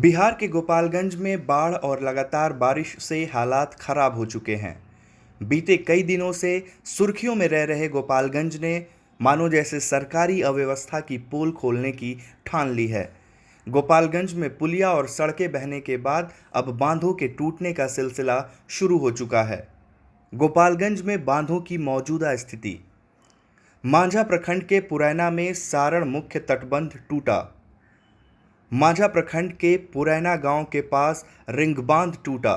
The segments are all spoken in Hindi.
बिहार के गोपालगंज में बाढ़ और लगातार बारिश से हालात खराब हो चुके हैं। बीते कई दिनों से सुर्खियों में रह रहे गोपालगंज ने मानो जैसे सरकारी अव्यवस्था की पोल खोलने की ठान ली है। गोपालगंज में पुलिया और सड़कें बहने के बाद अब बांधों के टूटने का सिलसिला शुरू हो चुका है। गोपालगंज में बांधों की मौजूदा स्थिति। मांझा प्रखंड के पुरैना में सारण मुख्य तटबंध टूटा। मांझा प्रखंड के पुरैना गांव के पास रिंग बांध टूटा।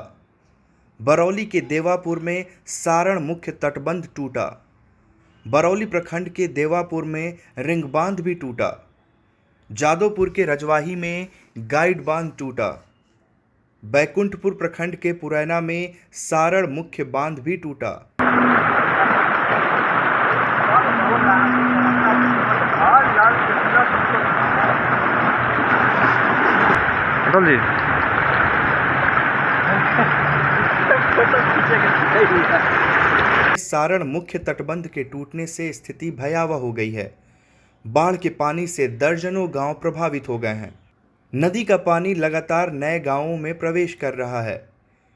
बरौली के देवापुर में सारण मुख्य तटबंध टूटा। बरौली प्रखंड के देवापुर में रिंग बांध भी टूटा। जादवपुर के रजवाही में गाइड बांध टूटा। बैकुंठपुर प्रखंड के पुरैना में सारण मुख्य बांध भी टूटा। जी सारण मुख्य तटबंध के टूटने से स्थिति भयावह हो गई है। बाढ़ के पानी से दर्जनों गांव प्रभावित हो गए हैं। नदी का पानी लगातार नए गांवों में प्रवेश कर रहा है।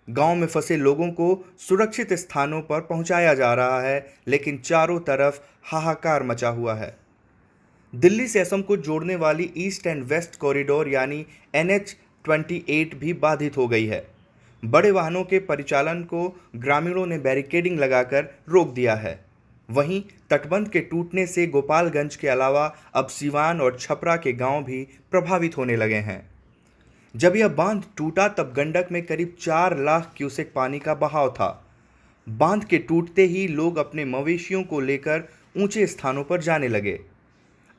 गांव में फंसे लोगों को सुरक्षित स्थानों पर पहुंचाया जा रहा है, लेकिन चारों तरफ हाहाकार मचा हुआ है। दिल्ली से असम को जोड़ने वाली ईस्ट एंड वेस्ट कॉरिडोर यानी NH-28 भी बाधित हो गई है। बड़े वाहनों के परिचालन को ग्रामीणों ने बैरिकेडिंग लगाकर रोक दिया है। वहीं तटबंध के टूटने से गोपालगंज के अलावा अब सीवान और छपरा के गांव भी प्रभावित होने लगे हैं। जब यह बांध टूटा तब गंडक में करीब 4 लाख क्यूसेक पानी का बहाव था। बांध के टूटते ही लोग अपने मवेशियों को लेकर ऊंचे स्थानों पर जाने लगे।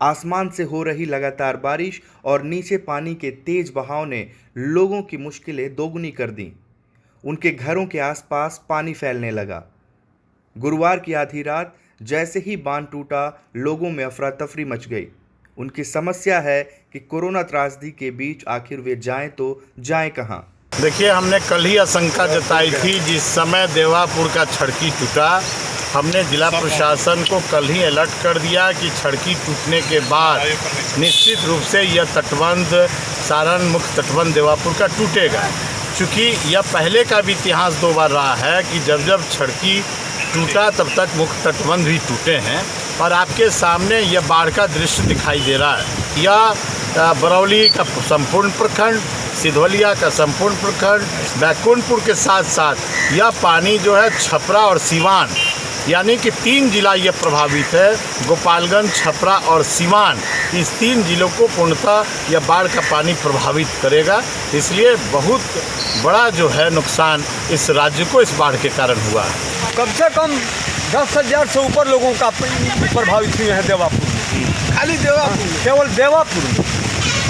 आसमान से हो रही लगातार बारिश और नीचे पानी के तेज बहाव ने लोगों की मुश्किलें दोगुनी कर दी। उनके घरों के आसपास पानी फैलने लगा। गुरुवार की आधी रात जैसे ही बांध टूटा, लोगों में अफरा तफरी मच गई। उनकी समस्या है कि कोरोना त्रासदी के बीच आखिर वे जाएं तो जाएं कहां। देखिए, हमने कल ही आशंका जताई थी। जिस समय देवापुर का छड़की टूटा, हमने जिला प्रशासन को कल ही अलर्ट कर दिया कि छड़की टूटने के बाद निश्चित रूप से यह तटबंध सारण मुख्य तटबंध देवापुर का टूटेगा। चूँकि यह पहले का भी इतिहास 2 बार रहा है कि जब जब छड़की टूटा तब तक मुख्य तटबंध भी टूटे हैं। और आपके सामने यह बाढ़ का दृश्य दिखाई दे रहा है। यह बरौली का संपूर्ण प्रखंड, सिधवलिया का संपूर्ण प्रखंड, बैकुंठपुर के साथ साथ यह पानी जो है छपरा और सीवान यानी कि 3 जिला ये प्रभावित है। गोपालगंज, छपरा और सीवान, इस 3 जिलों को पूर्णतः यह बाढ़ का पानी प्रभावित करेगा। इसलिए बहुत बड़ा जो है नुकसान इस राज्य को इस बाढ़ के कारण हुआ है। कम से कम 10,000 से ऊपर लोगों का प्रभावित हुए हैं देवापुर में। खाली देवापुर, केवल देवापुर में।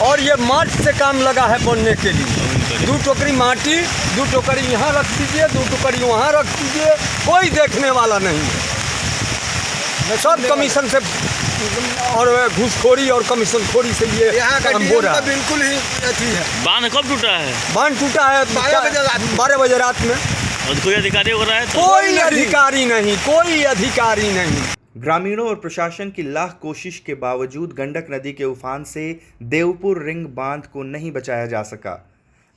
और ये मार्च से काम लगा है बनने के लिए। 2 टोकरी माटी, 2 टोकरी यहाँ रख दीजिए, 2 टोकरी वहाँ रख दीजिए, कोई देखने वाला नहीं है। सब कमीशन से और घूसखोरी और कमीशन खोरी से ये काम हो रहा है। बिल्कुल ही अथी है। बांध कब टूटा है? बांध टूटा है 12 बजे रात में। और कोई अधिकारी हो रहा है? कोई अधिकारी नहीं, कोई अधिकारी नहीं। ग्रामीणों और प्रशासन की लाख कोशिश के बावजूद गंडक नदी के उफान से देवपुर रिंग बांध को नहीं बचाया जा सका।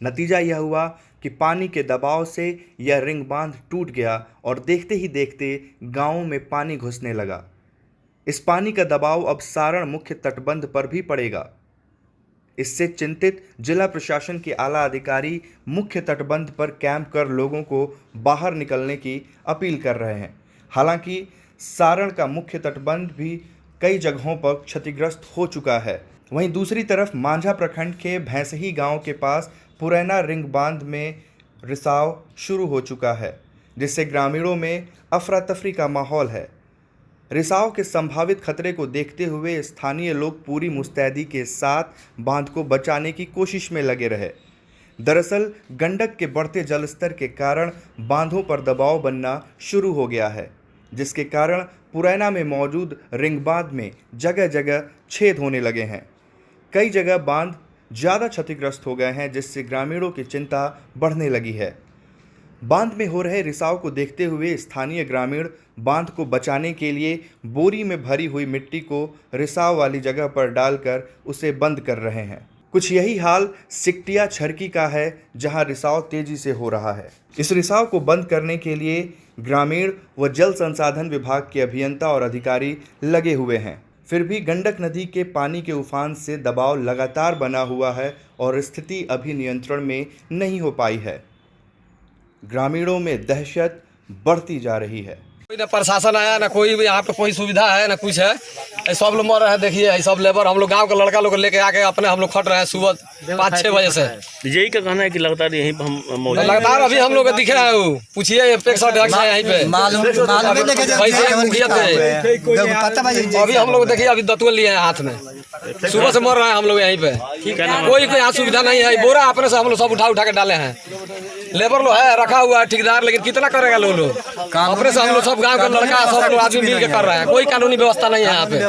नतीजा यह हुआ कि पानी के दबाव से यह रिंग बांध टूट गया और देखते ही देखते गांवों में पानी घुसने लगा। इस पानी का दबाव अब सारण मुख्य तटबंध पर भी पड़ेगा। इससे चिंतित जिला प्रशासन के आला अधिकारी मुख्य तटबंध पर कैंप कर लोगों को बाहर निकलने की अपील कर रहे हैं। हालांकि सारण का मुख्य तटबंध भी कई जगहों पर क्षतिग्रस्त हो चुका है। वहीं दूसरी तरफ मांझा प्रखंड के भैंसही गांव के पास पुरैना रिंग बांध में रिसाव शुरू हो चुका है, जिससे ग्रामीणों में अफरा तफरी का माहौल है। रिसाव के संभावित खतरे को देखते हुए स्थानीय लोग पूरी मुस्तैदी के साथ बांध को बचाने की कोशिश में लगे रहे। दरअसल गंडक के बढ़ते जलस्तर के कारण बांधों पर दबाव बनना शुरू हो गया है, जिसके कारण पुरैना में मौजूद रिंग बांध में जगह जगह छेद होने लगे हैं। कई जगह बांध ज़्यादा क्षतिग्रस्त हो गए हैं, जिससे ग्रामीणों की चिंता बढ़ने लगी है। बांध में हो रहे रिसाव को देखते हुए स्थानीय ग्रामीण बांध को बचाने के लिए बोरी में भरी हुई मिट्टी को रिसाव वाली जगह पर डालकर उसे बंद कर रहे हैं। कुछ यही हाल सिकटिया छरकी का है, जहां रिसाव तेजी से हो रहा है। इस रिसाव को बंद करने के लिए ग्रामीण व जल संसाधन विभाग के अभियंता और अधिकारी लगे हुए हैं। फिर भी गंडक नदी के पानी के उफान से दबाव लगातार बना हुआ है और स्थिति अभी नियंत्रण में नहीं हो पाई है। ग्रामीणों में दहशत बढ़ती जा रही है। कोई ना प्रशासन आया ना कोई भी यहाँ पे कोई सुविधा है ना कुछ है। ये सब लोग मर रहे हैं, देखिए ये सब लेबर हम लोग गांव के लड़का लोग लेके आके अपने हम लोग खट रहे हैं सुबह 5-6 बजे से। यही का कहना है कि लगातार यहीं पर हम मौजूद हैं। लगातार अभी हम लोग दिख रहे हैं, वो पूछिए अपेक्षा ढंग से यहीं पे अभी हम लोग देखिए अभी दतुआ लिए हैं हाथ में, सुबह से मर रहे हैं हम लोग यहीं पे। कोई यहाँ सुविधा नहीं है। बोरा अपने से हम लोग सब उठा के डाले हैं। लेबर लोग है रखा हुआ है ठेकेदार, लेकिन कितना करेगा लोग अपने से हम लोग सब गांव का लड़का सब लोग आदमी मिल के कर रहे हैं। कोई कानूनी व्यवस्था नहीं है यहाँ पे।